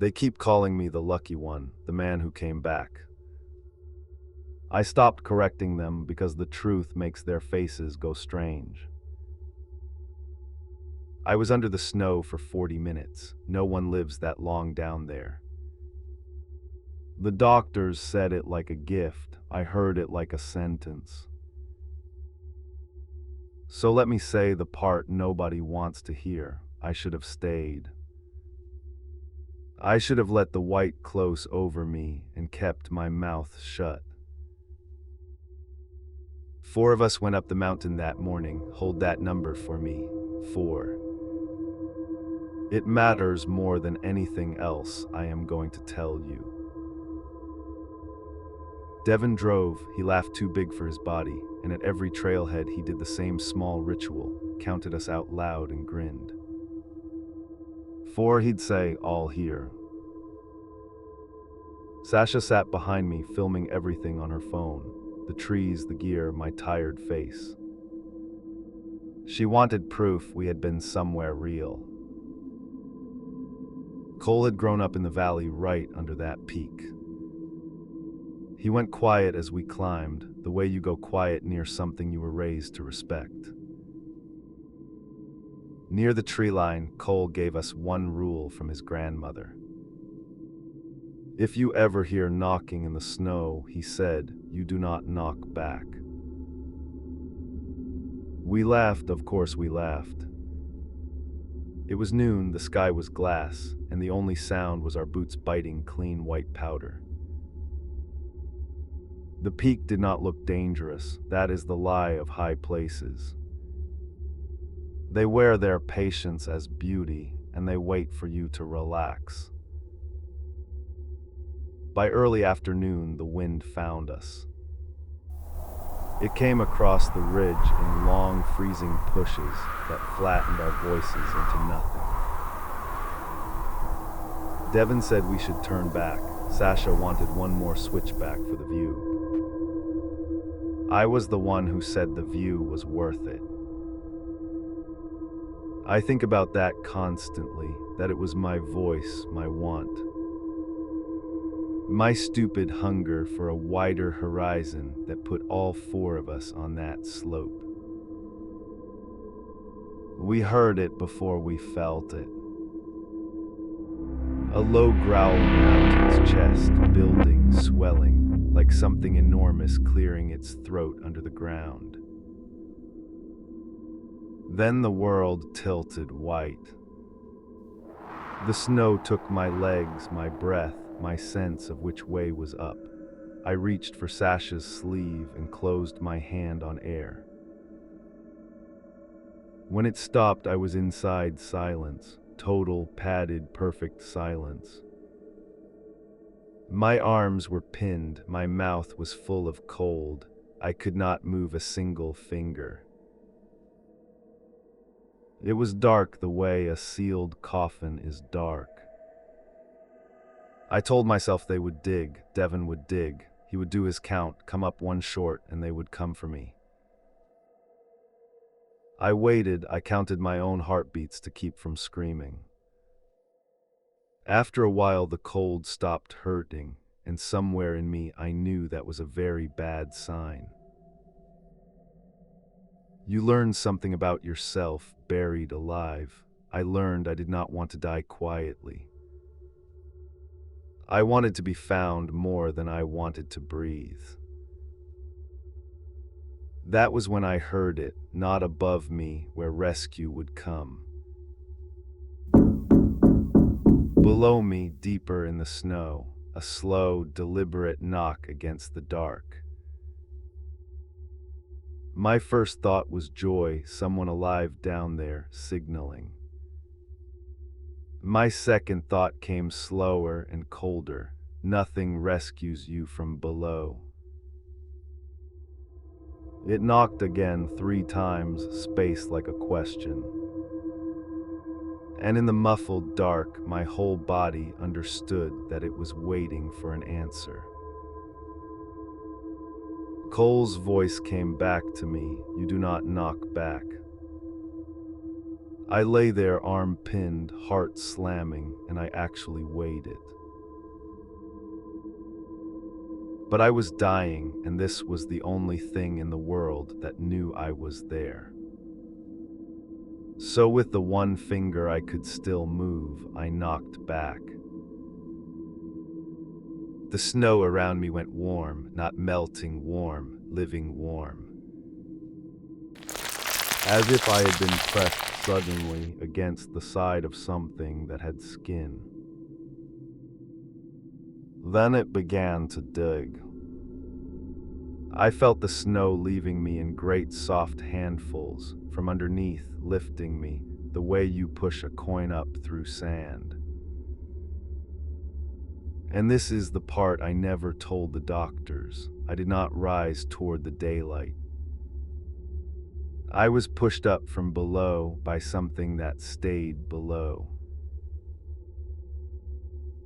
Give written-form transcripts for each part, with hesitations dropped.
They keep calling me the lucky one, the man who came back. I stopped correcting them because the truth makes their faces go strange. I was under the snow for 40 minutes. No one lives that long down there. The doctors said it like a gift. I heard it like a sentence. So let me say the part nobody wants to hear. I should have stayed. I should have let the white close over me and kept my mouth shut. 4 of us went up the mountain that morning. Hold that number for me. 4. It matters more than anything else I am going to tell you. Devin drove. He laughed too big for his body, and at every trailhead he did the same small ritual, counted us out loud and grinned. 4, he'd say, all here. Sasha sat behind me, filming everything on her phone. The trees, the gear, my tired face. She wanted proof we had been somewhere real. Cole had grown up in the valley right under that peak. He went quiet as we climbed, the way you go quiet near something you were raised to respect. Near the tree line, Cole gave us one rule from his grandmother. If you ever hear knocking in the snow, he said, you do not knock back. We laughed, of course we laughed. It was noon, the sky was glass, and the only sound was our boots biting clean white powder. The peak did not look dangerous. That is the lie of high places. They wear their patience as beauty, and they wait for you to relax. By early afternoon, the wind found us. It came across the ridge in long, freezing pushes that flattened our voices into nothing. Devin said we should turn back. Sasha wanted one more switchback for the view. I was the one who said the view was worth it. I think about that constantly, that it was my voice, my want. My stupid hunger for a wider horizon that put all 4 of us on that slope. We heard it before we felt it. A low growl in the mountain's chest, building, swelling, like something enormous clearing its throat under the ground. Then the world tilted white. The snow took my legs, my breath, my sense of which way was up. I reached for Sasha's sleeve and closed my hand on air. When it stopped, I was inside silence, total, padded, perfect silence. My arms were pinned, my mouth was full of cold. I could not move a single finger. It was dark the way a sealed coffin is dark. I told myself they would dig, Devin would dig. He would do his count, come up one short, and they would come for me. I waited, I counted my own heartbeats to keep from screaming. After a while, the cold stopped hurting, and somewhere in me I knew that was a very bad sign. You learn something about yourself, buried alive. I learned I did not want to die quietly. I wanted to be found more than I wanted to breathe. That was when I heard it, not above me, where rescue would come. Below me, deeper in the snow, a slow, deliberate knock against the dark. My first thought was joy, someone alive down there, signaling. My second thought came slower and colder. Nothing rescues you from below. It knocked again 3 times, spaced like a question. And in the muffled dark, my whole body understood that it was waiting for an answer. Cole's voice came back to me, you do not knock back. I lay there, arm pinned, heart slamming, and I actually weighed it. But I was dying, and this was the only thing in the world that knew I was there. So with the one finger I could still move, I knocked back. The snow around me went warm, not melting warm, living warm. As if I had been pressed suddenly against the side of something that had skin. Then it began to dig. I felt the snow leaving me in great soft handfuls, from underneath lifting me, the way you push a coin up through sand. And this is the part I never told the doctors. I did not rise toward the daylight. I was pushed up from below by something that stayed below.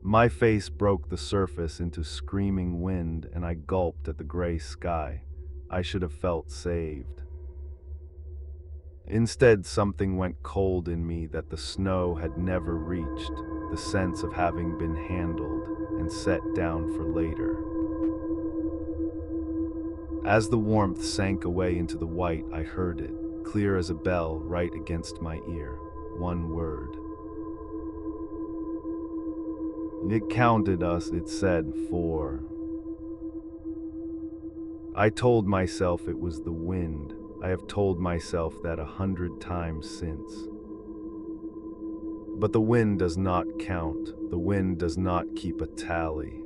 My face broke the surface into screaming wind, and I gulped at the gray sky. I should have felt saved. Instead, something went cold in me that the snow had never reached, the sense of having been handled and set down for later. As the warmth sank away into the white, I heard it, clear as a bell, right against my ear. One word. It counted us, it said, 4. I told myself it was the wind. I have told myself that 100 times since. But the wind does not count. The wind does not keep a tally.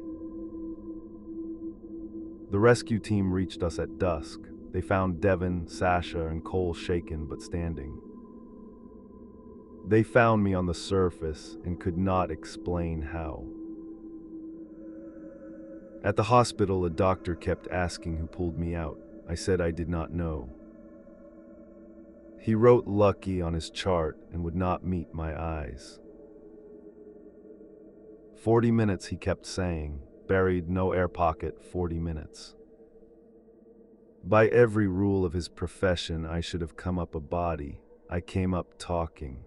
The rescue team reached us at dusk. They found Devin, Sasha, and Cole shaken but standing. They found me on the surface and could not explain how. At the hospital, a doctor kept asking who pulled me out. I said I did not know. He wrote lucky on his chart and would not meet my eyes. 40 minutes, he kept saying. Buried, no air pocket, 40 minutes. By every rule of his profession, I should have come up a body. I came up talking.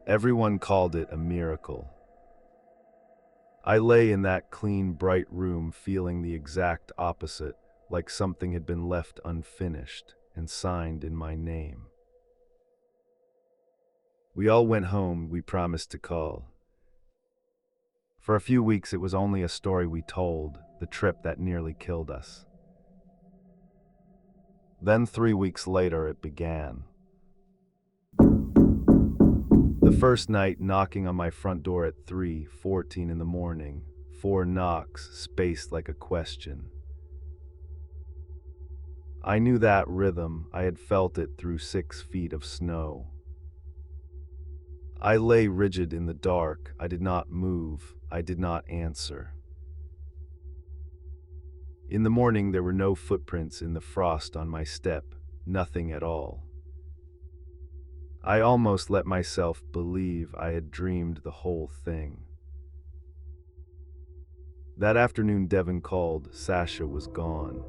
Everyone called it a miracle. I lay in that clean, bright room feeling the exact opposite, like something had been left unfinished and signed in my name. We all went home. We promised to call. For a few weeks, it was only a story we told, the trip that nearly killed us. Then 3 weeks later, it began. The first night, knocking on my front door at 3:14 in the morning, 4 knocks spaced like a question. I knew that rhythm. I had felt it through 6 feet of snow. I lay rigid in the dark. I did not move. I did not answer. In the morning, there were no footprints in the frost on my step, nothing at all. I almost let myself believe I had dreamed the whole thing. That afternoon, Devin called. Sasha was gone.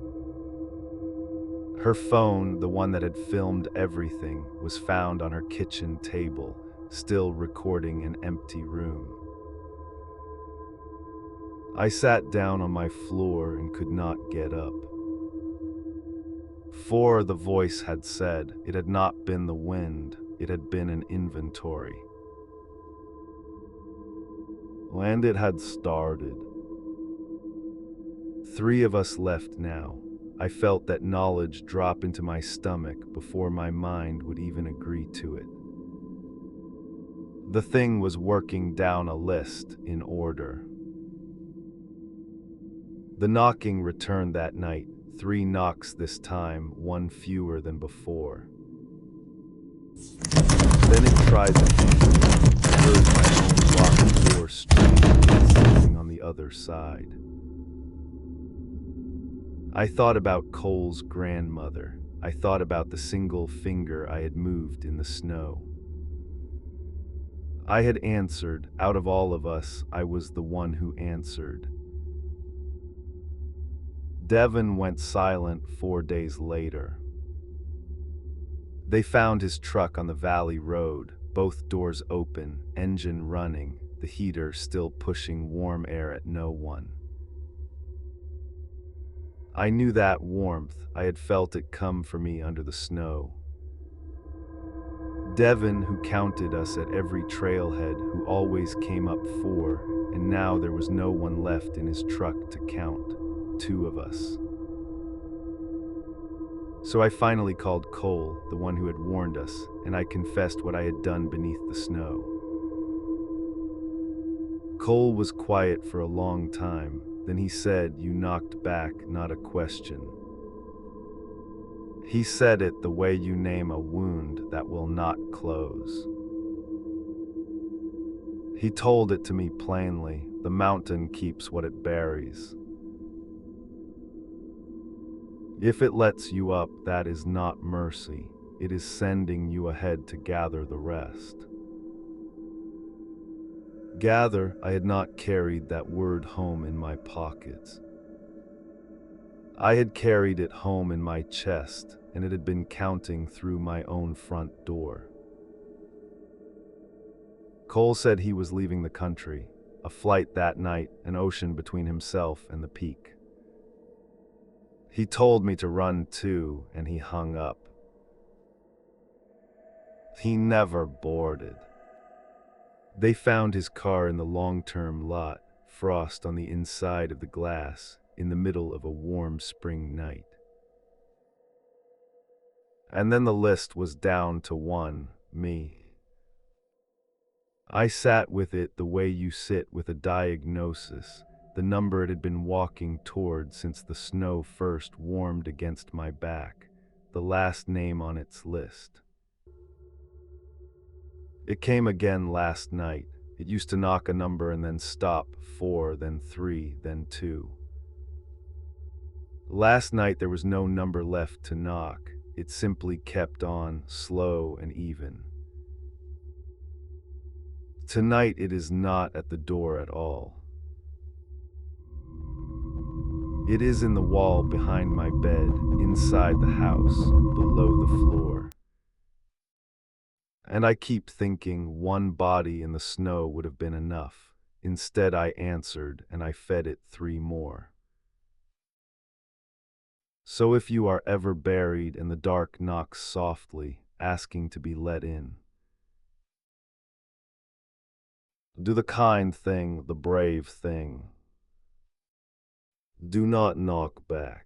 Her phone, the one that had filmed everything, was found on her kitchen table, still recording an empty room. I sat down on my floor and could not get up. For the voice had said, it had not been the wind, it had been an inventory. And it had started. 3 of us left now. I felt that knowledge drop into my stomach before my mind would even agree to it. The thing was working down a list in order. The knocking returned that night, 3 knocks this time, 1 fewer than before. Then it tried again. I heard my own locked door screaming on the other side. I thought about Cole's grandmother. I thought about the single finger I had moved in the snow. I had answered. Out of all of us, I was the one who answered. Devin went silent 4 days later. They found his truck on the valley road, both doors open, engine running, the heater still pushing warm air at no one. I knew that warmth, I had felt it come for me under the snow. Devon, who counted us at every trailhead, who always came up four, and now there was no one left in his truck to count, two of us. So I finally called Cole, the one who had warned us, and I confessed what I had done beneath the snow. Cole was quiet for a long time, then he said, "You knocked back, not a question." He said it the way you name a wound that will not close. He told it to me plainly, the mountain keeps what it buries. If it lets you up, that is not mercy. It is sending you ahead to gather the rest. Gather, I had not carried that word home in my pockets. I had carried it home in my chest, and it had been counting through my own front door. Cole said he was leaving the country, a flight that night, an ocean between himself and the peak. He told me to run too, and he hung up. He never boarded. They found his car in the long-term lot, frost on the inside of the glass, in the middle of a warm spring night. And then the list was down to one, me. I sat with it the way you sit with a diagnosis, the number it had been walking toward since the snow first warmed against my back, the last name on its list. It came again last night. It used to knock a number and then stop, 4, then 3, then 2. Last night there was no number left to knock. It simply kept on, slow and even. Tonight it is not at the door at all. It is in the wall behind my bed, inside the house, below the floor. And I keep thinking one body in the snow would have been enough. Instead I answered, and I fed it 3 more. So if you are ever buried and the dark knocks softly, asking to be let in, do the kind thing, the brave thing. Do not knock back.